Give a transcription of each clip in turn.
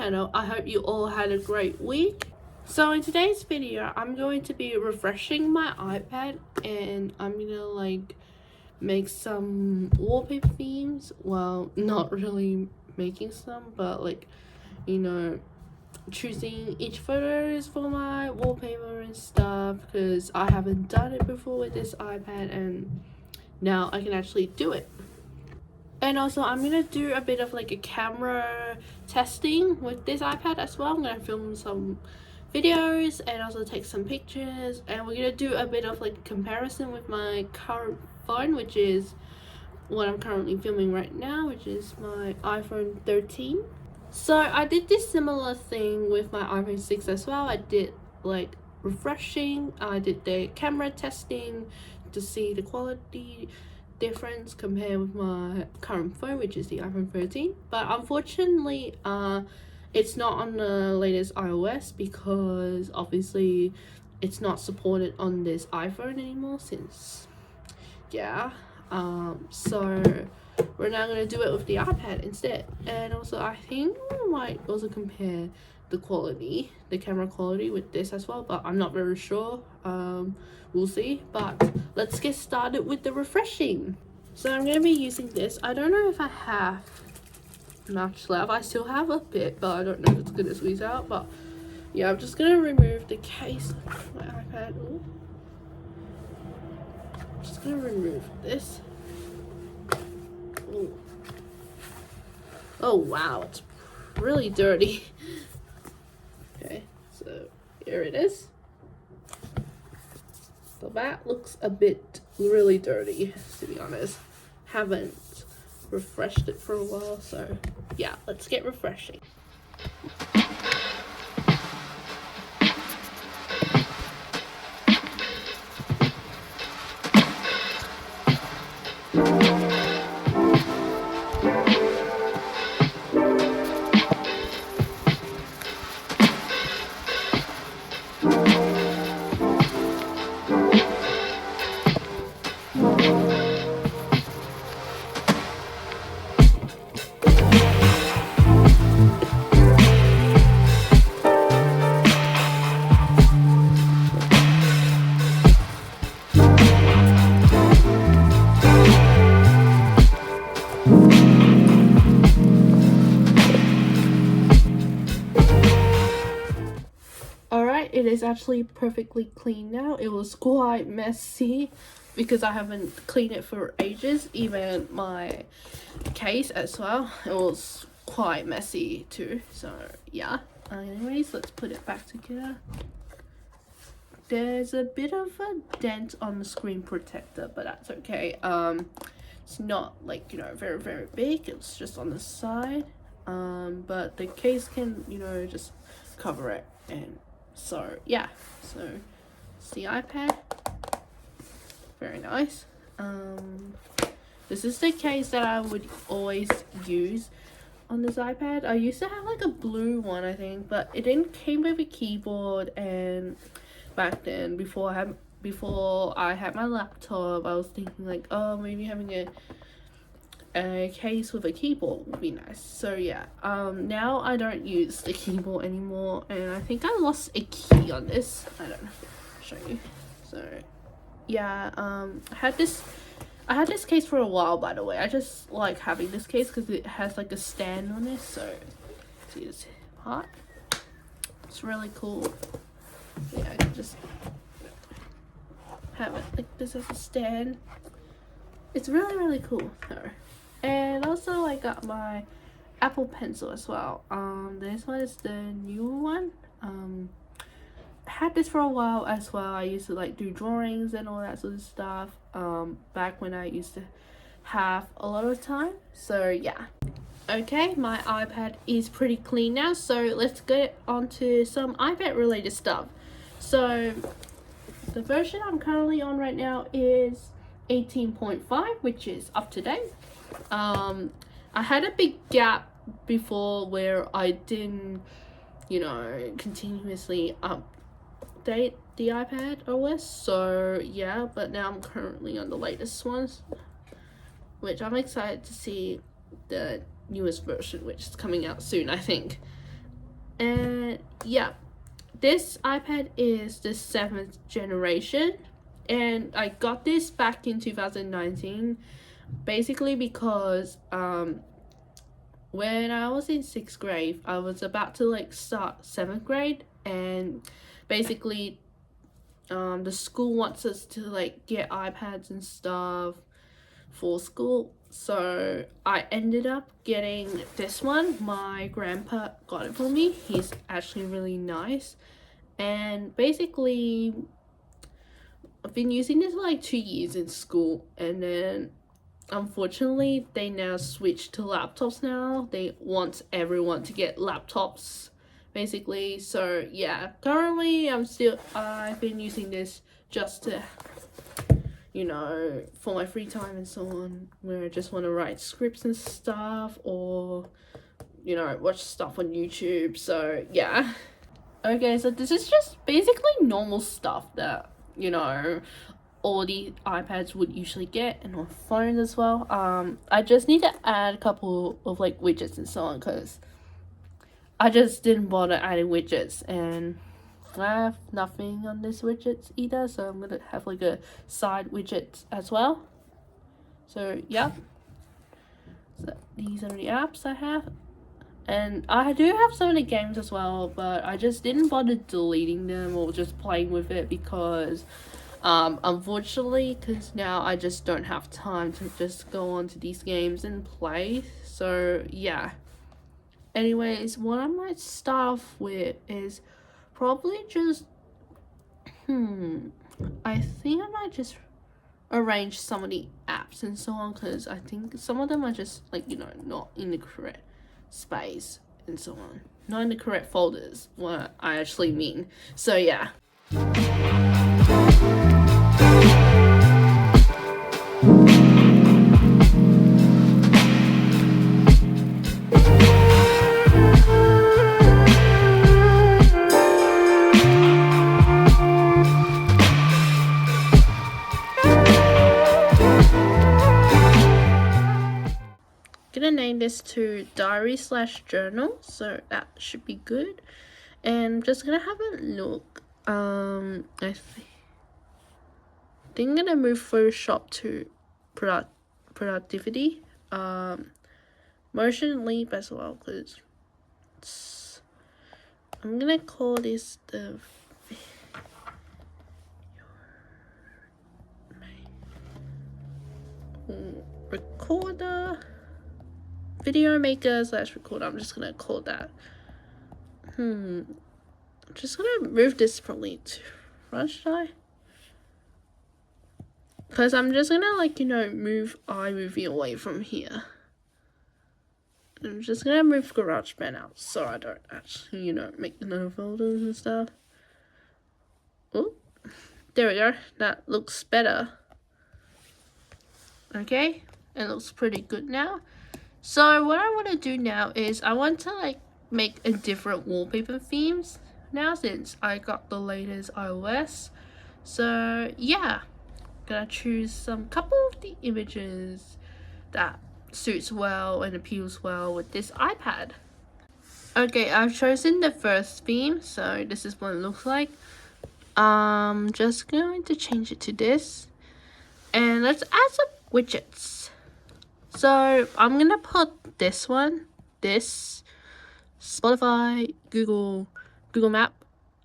channel. I hope you all had a great week. So in today's video, I'm going to be refreshing my iPad and I'm gonna like make some wallpaper themes. Well, not really making some, but like, you know, choosing each photos for my wallpaper and stuff, because I haven't done it before with this iPad and now I can actually do it. And also I'm gonna do a bit of like a camera testing with this iPad as well. I'm gonna film some videos and also take some pictures, and we're gonna do a bit of like comparison with my current phone, which is what I'm currently filming right now, which is my iPhone 13. So I did this similar thing with my iPhone 6 as well. I did like refreshing, I did the camera testing to see the quality difference compared with my current phone, which is the iPhone 13. But unfortunately it's not on the latest iOS, because obviously it's not supported on this iPhone anymore since so we're now going to do it with the iPad instead. And also I think we might also compare the quality, the camera quality with this as well, but I'm not very sure. We'll see. But let's get started with the refreshing. So I'm going to be using this. I don't know if I have much left. I still have a bit, but I don't know if it's going to squeeze out. But yeah, I'm just going to remove the case of my iPad. Ooh. Just going to remove this. Ooh. Oh wow, it's really dirty. Okay, so here it is. So that looks a bit really dirty, to be honest. Haven't refreshed it for a while, so yeah, let's get refreshing. It is actually perfectly clean now. It was quite messy because I haven't cleaned it for ages. Even my case as well, it was quite messy too. So yeah, anyways, let's put it back together. There's a bit of a dent on the screen protector, but that's okay. It's not like, you know, very big. It's just on the side, but the case can, you know, just cover it. And so yeah, so it's the iPad. Very nice. This is the case that I would always use on this iPad. I used to have like a blue one, I think, but it didn't came with a keyboard. And back then, before I had my laptop, I was thinking like, oh, maybe having a case with a keyboard would be nice. So yeah, now I don't use the keyboard anymore, and I think I lost a key on this. I don't know, I'll show you. So yeah, I had this case for a while, by the way. I just like having this case because it has like a stand on it. So see this part, it's really cool. Yeah, I can just have it like this as a stand. It's really cool. So, and also I got my Apple Pencil as well. This one is the new one. I had this for a while as well. I used to like do drawings and all that sort of stuff back when I used to have a lot of time. So yeah. Okay, my iPad is pretty clean now, so let's get on to some iPad related stuff. So the version I'm currently on right now is 18.5, which is up to date. I had a big gap before where I didn't, you know, continuously update the iPad OS. So yeah, but now I'm currently on the latest ones, which I'm excited to see the newest version, which is coming out soon, I think. And yeah, this iPad is the 7th generation, and I got this back in 2019 basically because when I was in 6th grade, I was about to like start 7th grade, and basically the school wants us to like get iPads and stuff for school. So I ended up getting this one. My grandpa got it for me. He's actually really nice. And basically I've been using this for like 2 years in school, and then unfortunately they now switched to laptops now. They want everyone to get laptops basically. So yeah, currently I've been using this just to, you know, for my free time and so on, where I just want to write scripts and stuff, or, you know, watch stuff on YouTube. So yeah. Okay, so this is just basically normal stuff that, you know, all the iPads would usually get, and on phones as well. I just need to add a couple of like widgets and so on, because I just didn't bother adding widgets, and I have nothing on this widgets either, so I'm gonna have like a side widget as well. So yeah, so these are the apps I have, and I do have some of the games as well, but I just didn't bother deleting them or just playing with it because unfortunately, because now I just don't have time to just go on to these games and play. So yeah, anyways, what I might start off with is probably just I think I might just arrange some of the apps and so on, because I think some of them are just like, you know, not in the correct space and so on, not in the correct folders, what I actually mean. So yeah. Gonna name this to diary/journal, so that should be good. And I'm just gonna have a look. I think I'm gonna move Photoshop to productivity, motion leap as well, because I'm gonna call this the recorder, video maker / recorder. I'm just gonna call that. I'm just gonna move this probably to front, should I? Because I'm just gonna, like, you know, move iMovie away from here. I'm just gonna move GarageBand out so I don't actually, you know, make another folders and stuff. Oh, there we go. That looks better. Okay, it looks pretty good now. So what I want to do now is I want to like make a different wallpaper themes now, since I got the latest iOS. So yeah, gonna choose some couple of the images that suits well and appeals well with this iPad. Okay, I've chosen the first theme, so this is what it looks like. Just going to change it to this, and let's add some widgets. So I'm gonna put this one, this Spotify, Google Map.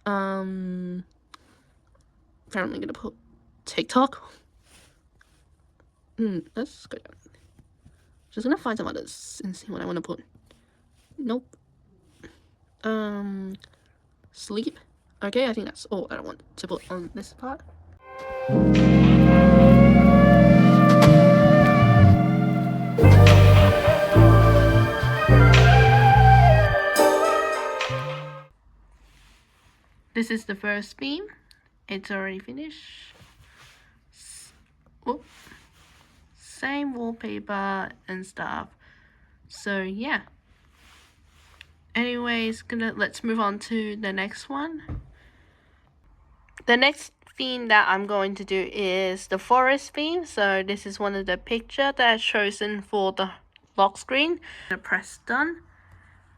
Apparently gonna put TikTok. Let's go down. Just gonna find some others and see what I want to put. Nope. Sleep. Okay, I think that's all I want to put on this part. This is the first theme. It's already finished. Oh, same wallpaper and stuff. So yeah. Anyways, let's move on to the next one. The next theme that I'm going to do is the forest theme. So this is one of the picture that I've chosen for the lock screen. I'm gonna press done.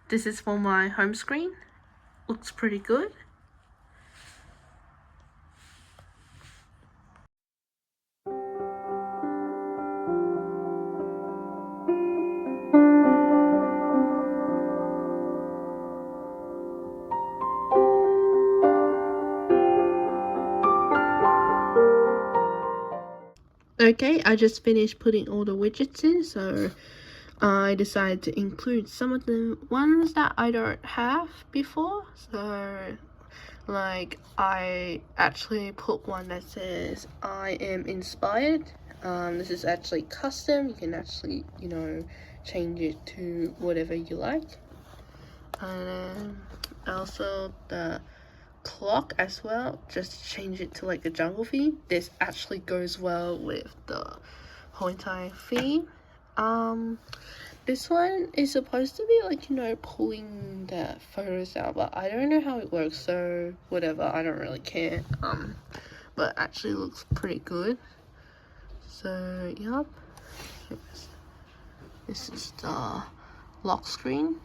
This is for my home screen. looks pretty good. Okay, I just finished putting all the widgets in, so I decided to include some of the ones that I don't have before. So like I actually put one that says I am inspired. This is actually custom. You can actually, you know, change it to whatever you like. And then also the clock as well, just change it to like a jungle theme. This actually goes well with the whole entire theme. This one is supposed to be like, you know, pulling the photos out, but I don't know how it works, so whatever, I don't really care. But actually looks pretty good. So yep, this is the lock screen.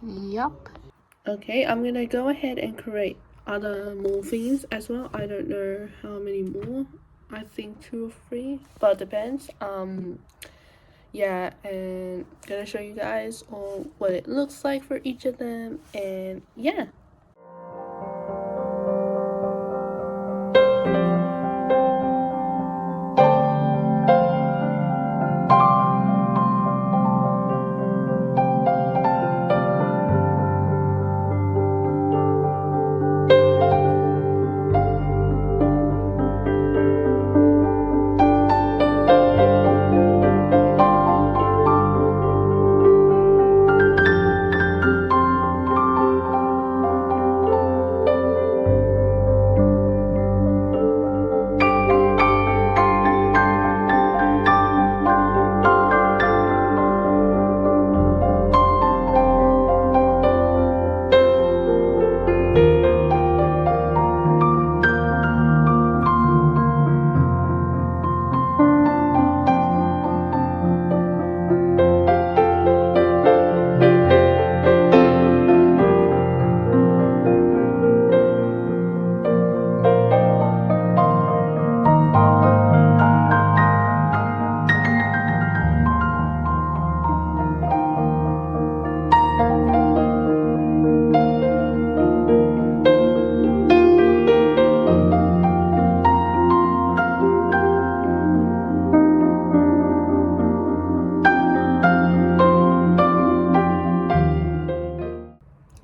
Yep. Okay, I'm gonna go ahead and create more themes as well. I don't know how many more. I think 2 or 3, but it depends. Yeah, and gonna show you guys all what it looks like for each of them, and yeah.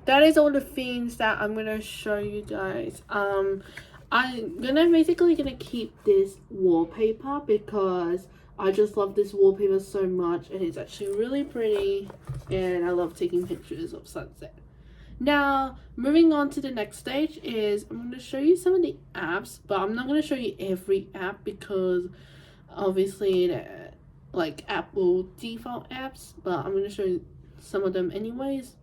That is all the themes that I'm gonna show you guys. I'm basically gonna keep this wallpaper because I just love this wallpaper so much, and it's actually really pretty, and I love taking pictures of sunset. Now, moving on to the next stage is I'm going to show you some of the apps, but I'm not going to show you every app because obviously like Apple default apps, but I'm going to show you some of them anyways.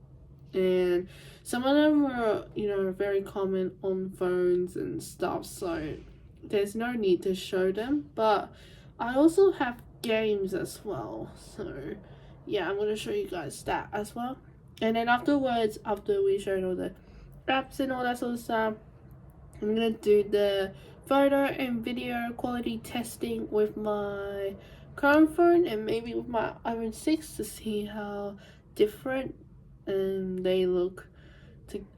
And some of them are, you know, very common on phones and stuff, so there's no need to show them. But I also have games as well, so yeah, I'm going to show you guys that as well. And then afterwards, after we showed all the apps and all that sort of stuff, I'm gonna do the photo and video quality testing with my current phone and maybe with my iPhone 6 to see how different they look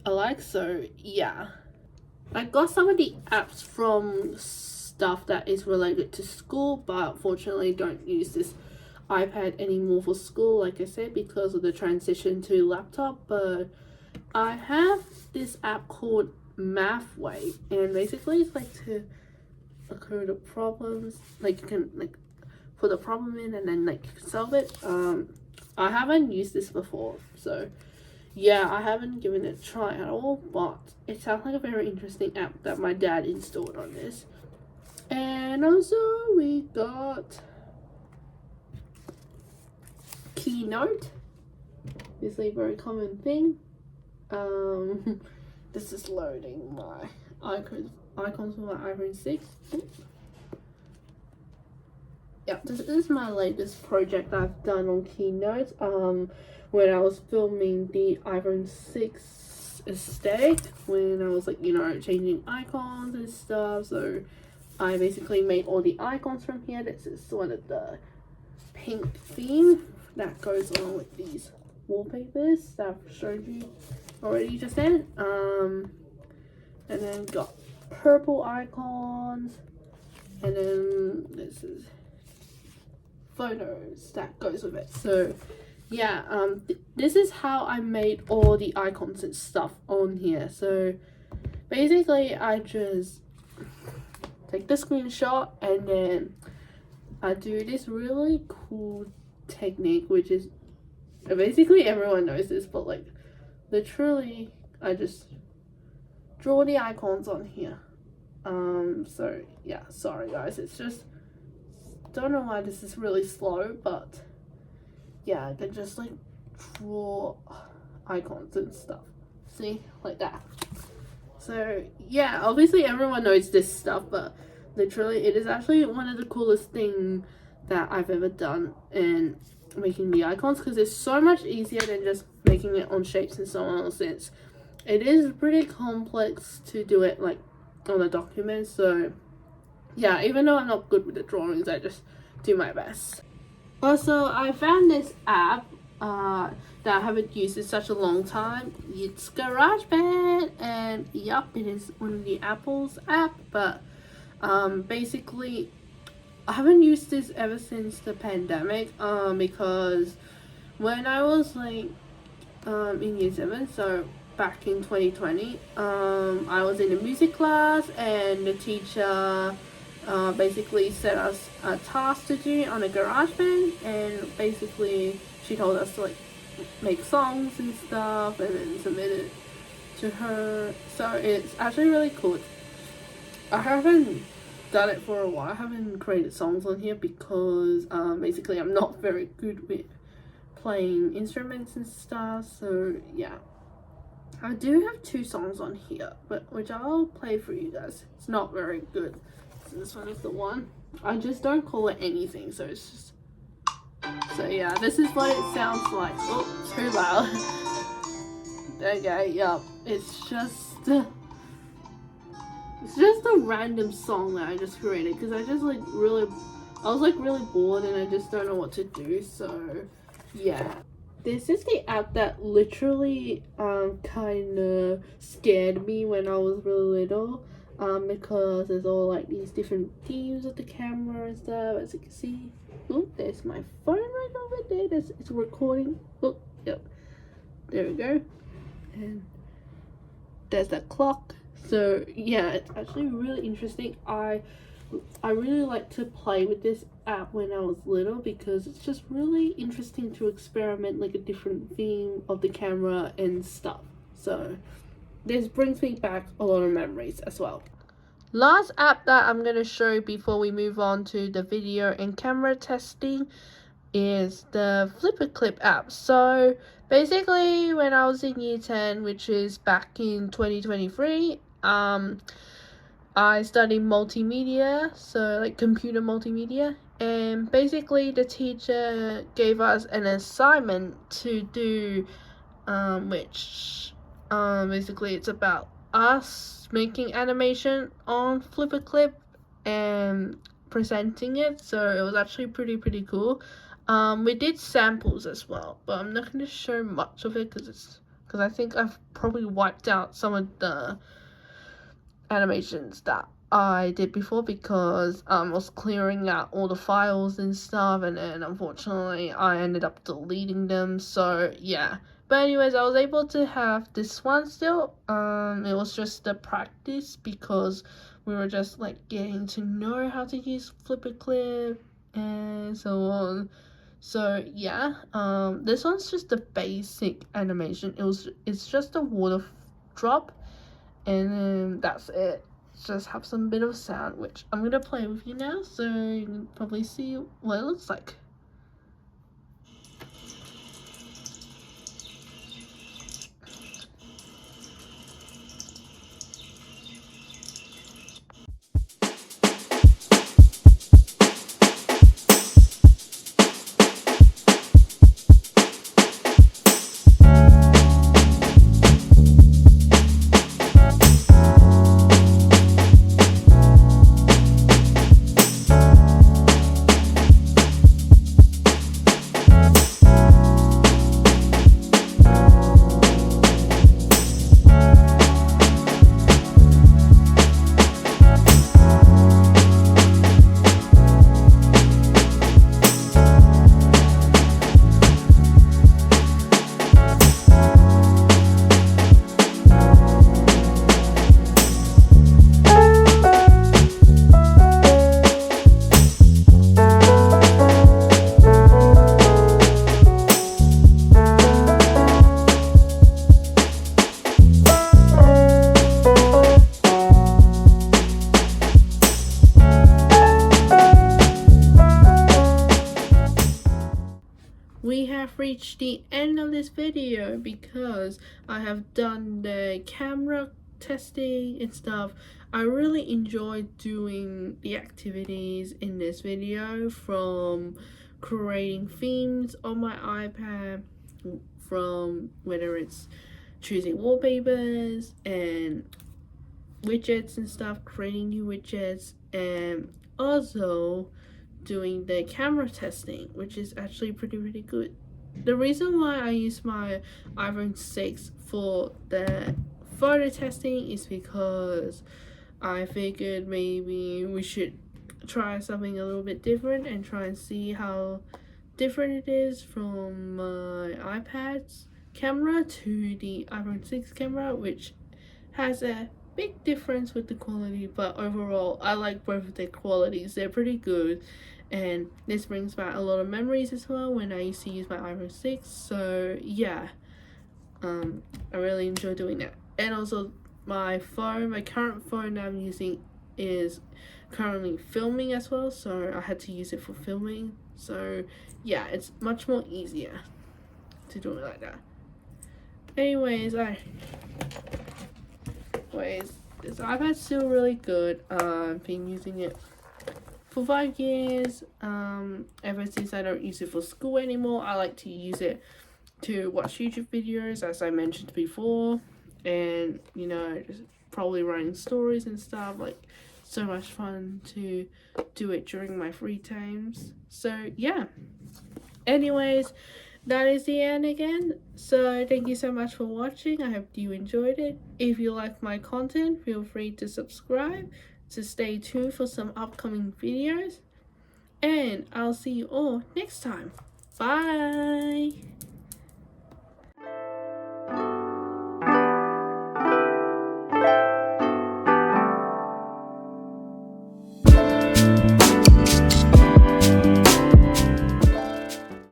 alike. So yeah, I got some of the apps from stuff that is related to school, but unfortunately don't use this iPad anymore for school, like I said, because of the transition to laptop. But I have this app called Mathway, and basically it's like to occur the problems, like you can like put a problem in and then like solve it. I haven't used this before, so yeah, I haven't given it a try at all, but it sounds like a very interesting app that my dad installed on this. And also we got Keynote. It's a very common thing. This is loading my icons for my iPhone 6. yeah, this is my latest project I've done on Keynote. When I was filming the iPhone 6 aesthetic, when I was like, changing icons and stuff. So I basically made all the icons from here. This is one of the pink theme that goes along with these wallpapers that I've showed you already just then. And then got purple icons, and then this is photos that goes with it. So yeah, this is how I made all the icons and stuff on here. So basically I just take the screenshot and then I do this really cool technique, which is basically everyone knows this, but like literally I just draw the icons on here. So yeah, sorry guys, it's just, don't know why this is really slow, but yeah, I can just like draw icons and stuff, see, like that. So yeah, obviously everyone knows this stuff, but literally it is actually one of the coolest things that I've ever done in making the icons, because it's so much easier than just making it on shapes and so on, since it is pretty complex to do it like on a document. So yeah, even though I'm not good with the drawings, I just do my best. Also, I found this app that I haven't used in such a long time. It's GarageBand, and yup, it is one of the Apple's app, but basically I haven't used this ever since the pandemic, because when I was like in year 7, so back in 2020, I was in a music class, and the teacher basically set us a task to do on a GarageBand, and basically she told us to like make songs and stuff and then submit it to her. So it's actually really cool. I haven't done it for a while. I haven't created songs on here because basically I'm not very good with playing instruments and stuff. So yeah, I do have 2 songs on here, but which I'll play for you guys. It's not very good. So this one is the one. I just don't call it anything, so it's just, so yeah, this is what it sounds like. Oh, too loud. Okay, yeah, it's just a random song that I just created because I just like really, I was like really bored and I just don't know what to do. So yeah, this is the app that literally kind of scared me when I was really little, because there's all like these different themes of the camera and stuff, as you can see. Oh, there's my phone right over there. It's recording. Oh, yep, there we go. And there's that clock. So yeah, it's actually really interesting. I really like to play with this app when I was little because it's just really interesting to experiment like a different theme of the camera and stuff. So this brings me back a lot of memories as well. Last app that I'm going to show before we move on to the video and camera testing is the Clip app. So basically when I was in year 10, which is back in 2023, I studied multimedia, so like computer multimedia, and basically the teacher gave us an assignment to do, which basically it's about us making animation on Clip and presenting it. So it was actually pretty cool. We did samples as well, but I'm not going to show much of it because I think I've probably wiped out some of the animations that I did before because I was clearing out all the files and stuff, and then unfortunately I ended up deleting them. So yeah, but anyways, I was able to have this one still. It was just the practice because we were just like getting to know how to use Clip and so on. So yeah, this one's just a basic animation. It's just a water drop, and then that's it. Just have some bit of sound, which I'm gonna play with you now, so you can probably see what it looks like. reached the end of this video because I have done the camera testing and stuff. I really enjoyed doing the activities in this video, from creating themes on my iPad, from whether it's choosing wallpapers and widgets and stuff, creating new widgets, and also doing the camera testing, which is actually pretty good. The reason why I use my iPhone 6 for the photo testing is because I figured maybe we should try something a little bit different and try and see how different it is from my iPad's camera to the iPhone 6 camera, which has a big difference with the quality, but overall I like both of their qualities. They're pretty good, and this brings back a lot of memories as well when I used to use my iPhone 6. So yeah, I really enjoy doing that. And also my current phone that I'm using is currently filming as well, so I had to use it for filming. So yeah, it's much more easier to do it like that. Anyways, this iPad's still really good. I've been using it for 5 years. Ever since I don't use it for school anymore, I like to use it to watch YouTube videos, as I mentioned before, and you know, just probably writing stories and stuff. Like, so much fun to do it during my free times. So yeah, anyways, that is the end again. So thank you so much for watching. I hope you enjoyed it. If you like my content, feel free to subscribe to stay tuned for some upcoming videos, and I'll see you all next time. Bye.